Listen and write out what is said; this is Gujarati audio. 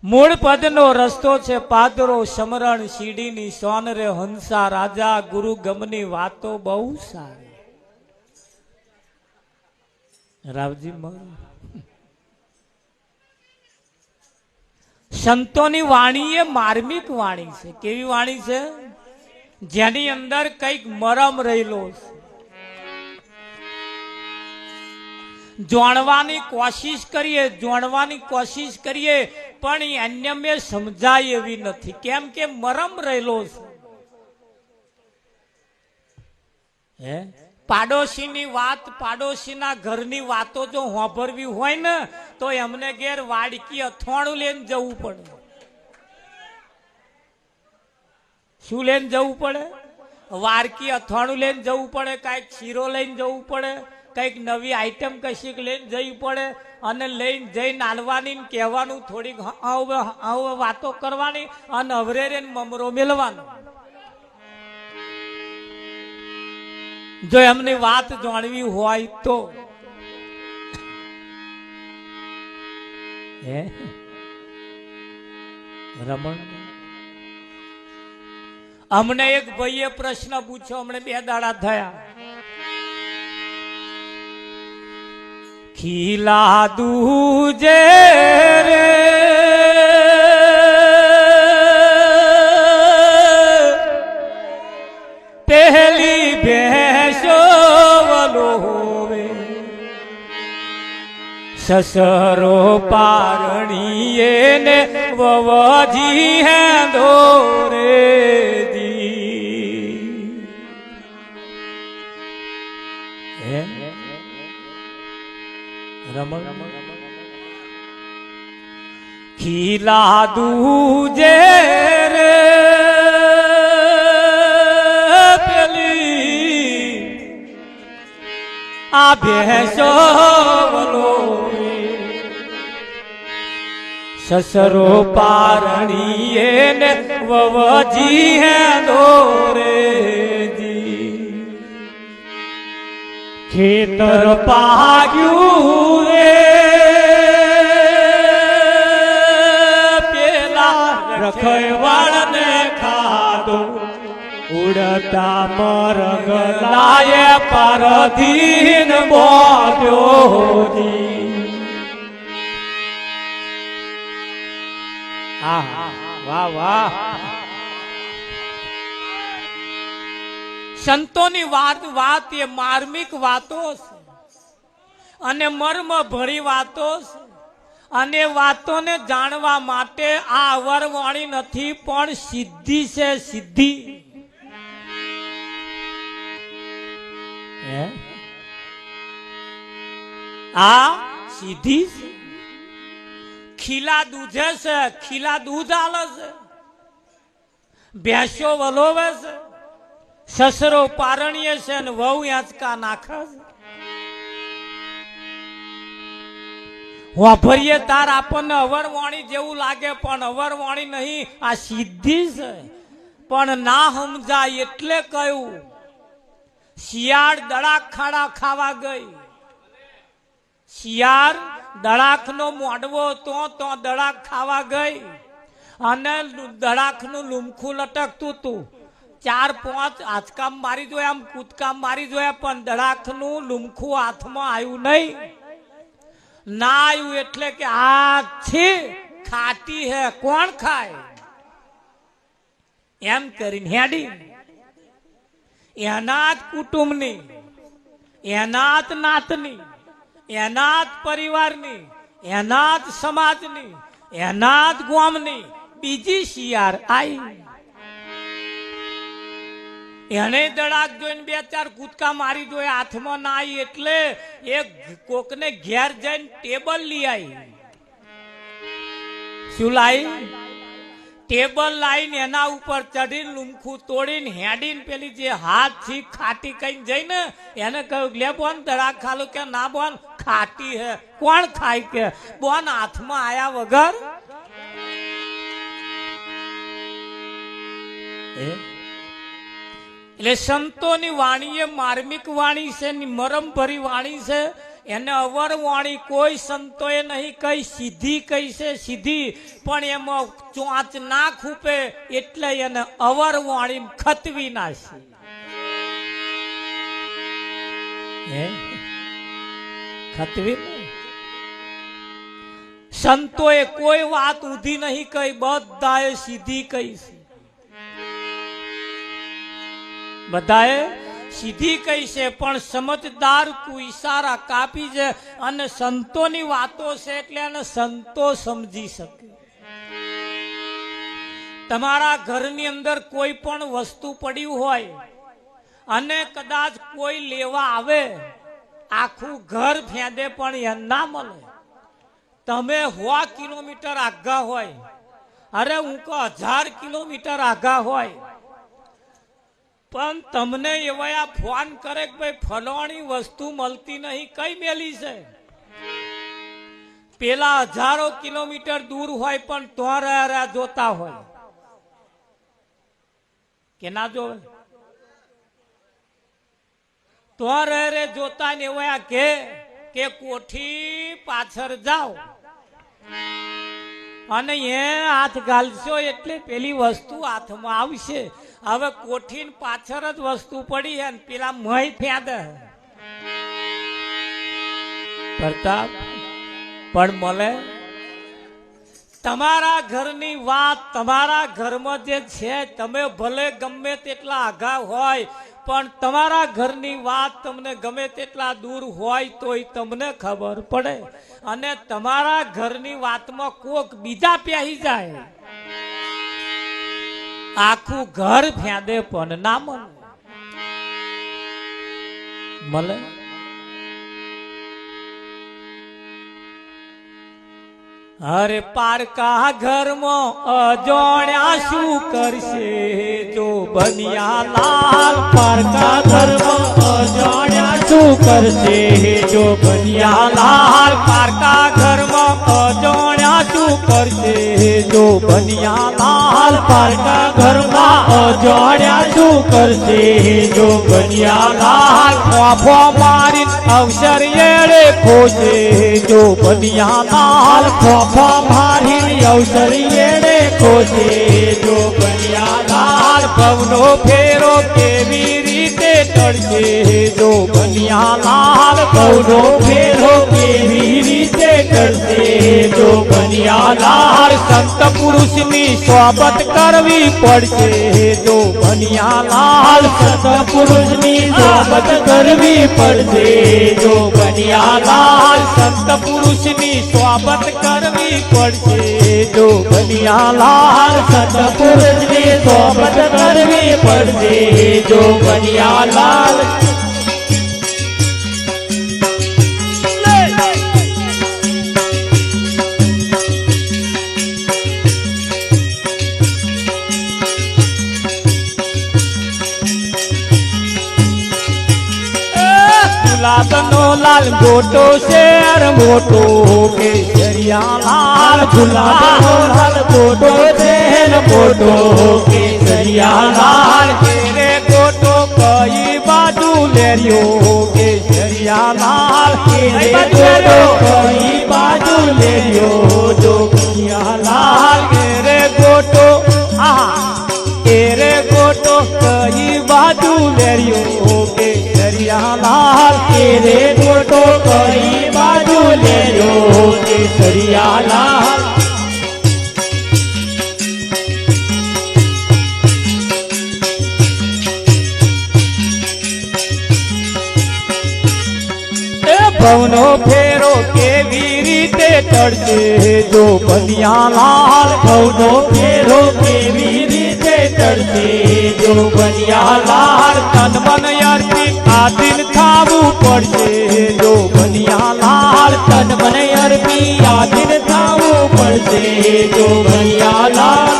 મૂળ પદનો રસ્તો છે પાદરો સમરણ સીડીની સોન રે હંસા રાજા ગુરુ ગમની વાતો બહુ સારી. રાવજી સંતોની વાણી એ માર્મિક વાણી છે. કેવી વાણી છે? જેની અંદર કઈક મરમ રહેલો છે. જાણવાની કોશિશ કરીએ પણ અન્ય મેં સમજાય એવી નથી. કેમ કે મરમ રહેલો છે. હે પાડોશીની વાત, પાડોશીના ઘરની વાતો જો હોભરવી હોય ને તો એમને ઘેર વાડકી અથવાણું લઈને જવું પડે. શું લઈને જવું પડે? વાડકી અથવાણું લઈને જવું પડે, કઈક શીરો લઈને જવું પડે, કઈક નવી આઈટમ કશીક લઈને જવી પડે અને લઈને જઈને આલવાની કહેવાનું, થોડીક વાતો કરવાની અને અવરેરે મમરો મેળવાનો. જો એમની વાત જાણવી હોય તો રમણ અમને એક ભાઈએ પ્રશ્ન પૂછ્યો, અમને 2 દાડા થયા. ખીલા દૂજે રે પહેલી ભેંસો વલોવે સસરો પારણીએ ને વવજી હે દોરે રમણ ખીલા દૂજે રે પેલી આ ભેંસો વલોવે સસરો પારણીએ ને વવજી હે દોરેજી. ખેતર પાગ્યું રે પેલા રખવાળને ખાધો, ઉડતા મરગલાએ પરધીન બોલ્યો. વાહ વાહ. સંતોની વાત એ માર્મિક વાતો છે અને મર્મ ભરી વાતો છે. અને વાતોને જાણવા માટે આ અવરવાણી નથી પણ સિદ્ધિ છે. સિદ્ધિ આ સિદ્ધિ છે. ખીલા દૂધે છે, ખીલા દૂધ આલે છે, ભેંસો વલોવે છે, સસરો પારણીએ છે ને વહુ આંચકા નાખે છે. વાપરીએ તાર આપણને અવરવાણી જેવું લાગે પણ અવરવાણી નહીં, આ સિદ્ધિ છે. પણ ના સમજાય એટલે કહ્યું. શિયાળ દડાક ખાડા ખાવા ગઈ. શિયાળ દડાકનો મોડવો તો દડાક ખાવા ગઈ અને દડાકનું લુમખું લટકતું હતું. 4-5 આંચકામ મારી જોયા, આમ કૂદકામ મારી જોયા પણ દડાકનું લુમખું હાથમાં આવ્યું નહીં. ના આવ્યું એટલે કે આ છે ખાટી હે, કોણ ખાય એમ કરીને હેડી એના જ કુટુંબની, એના જ નાતની, એના જ પરિવારની, એના જ સમાજની, એના જ ગામની બીજી શિયાળ આવી. એને દડાક જોઈને 2-4 કૂદકા મારી જોયા, હાથમાં ના આવી એટલે એક કોકને ઘેર જઈને ટેબલ લઈ આવી. શું લાવી? ટેબલ લાવીને એના ઉપર ચડીને લુમખું તોડીને હેડીને પેલી જે હાથથી ખાટી કઈ જઈને એને કહ્યું, લે બોન દડાક ખાલો. કે ના બોન ખાટી હે, કોણ ખાય? કે બોન હાથમાં આયા વગર. એટલે સંતોની વાણી એ માર્મિક વાણી છે, મરમ ભરી વાણી છે. એને અવરવાણી કોઈ સંતોએ નહીં કહી, સીધી કહી છે, સીધી, પણ એમાં ચોંચ ના ખૂપે એટલે એને અવરવાણી ખતવી નાખી. ખતવી સંતોએ કોઈ વાત ઊંધી નહીં કહી, બધાએ સીધી કહી છે. બધાએ સીધી કહી છે, પણ સમજદાર તું ઈશારા કાપી છે અને સંતોની વાતો છે એટલે એને સંતો સમજી શકે. તમારા ઘરની અંદર કોઈ પણ વસ્તુ પડ્યું હોય અને કદાચ કોઈ લેવા આવે, આખું ઘર ફેંદે પણ એ ના મળે. તમે 100 કિલોમીટર આગા હોય, અરે હું કહું 1000 કિલોમીટર આગા હોય, પણ તમને એવા ફોન કરે કે ભાઈ ફલાણી વસ્તુ મળતી નહીં, કઈ મેલી છે. પેલા 1000 કિલોમીટર દૂર હોય પણ તો રહ્યા જોતા હોય કે ના જોવે, તો રે જોતા ને એવા કે કોઠી પાછળ જાઓ અને એ હાથ ગાલશો એટલે પેલી વસ્તુ હાથમાં આવશે. હવે કોઠી પાછળ જ વસ્તુ પડી છે ને પેલા મય ફેંદે પ્રતાપ પણ મળે. તમારા ઘરની વાત, તમારા ઘરમાં જે છે, તમે ભલે ગમે તેટલા આઘા હોય પણ તમારા ઘરની વાત તમને ગમે તેટલા દૂર હોય તોય તમને ખબર પડે. અને તમારા ઘરની વાતમાં કોક બીજા પ્યાહી જાય, આખું ઘર ફેંદે પણ ના મળે. મળે અરે પારકા ઘરમાં અજાણ્યા શું કરશે જો બનિયા લાલ. પારકા ઘરમાં અજાણ્યા શું કરશે જો બનિયા લાલ. પારકા ઘરમાં અજાણ્યા શું કરશે જો બનિયા લાલ. પારકા ઘરમાં અજાણ્યા શું કરશે જો બનિયા લાલ. ફોફો મારી અવસર એડે ખોશે જો બનિયા લાલ. ફોફો મારી અવસર એડે ખોશે જો બનિયા લાલ. પવનો ફેરો કેવી રીતે ટળશે જો બનિયા લાલ. પવનો ફેરો કેવી રીતે ટળશે જો બનિયા લાલ. સંત પુરુષની સોબત કરવી પડશે જો બનિયા લાલ. સંત પુરુષની સોબત કરવી પડશે જો બનિયા લાલ. સંત પુરુષની સોબત કરવી પડશે જો બનિયા લાલ. સંત પુરુષની સોબત કરવી પડશે જો બનિયા લાલ. ગુલાબનો લાલ ગોટો શેર મોટો કેસરિયા લાલ. ગુલાબનો લાલ ગોટો શેર મોટો કેસરિયા લાલ. કેરે ગોટો કઈ બાજુ લેર્યો કેસરિયા લાલ. કેરે ગોટો કઈ બાજુ લેર્યો જો બનિયા લાલ. કેરે ગોટો કેરે ગોટો કઈ બાજુ લેર્યો કેસરિયા લાલ. કેરે ગોટો કઈ બાજુ લેર્યો કેસરિયા લાલ. પવનો ફેરો કેવી રીતે ટળશે જો બનિયા લાલ. પવનો ફેરો કેવી રીતે ટળશે જો બનિયા લાલ. તન મન અર્પી આધીન થાવું પડશે જો બનિયા લાલ. તન મન અર્પી આધીન થાવું પડશે જો બનિયા લાલ.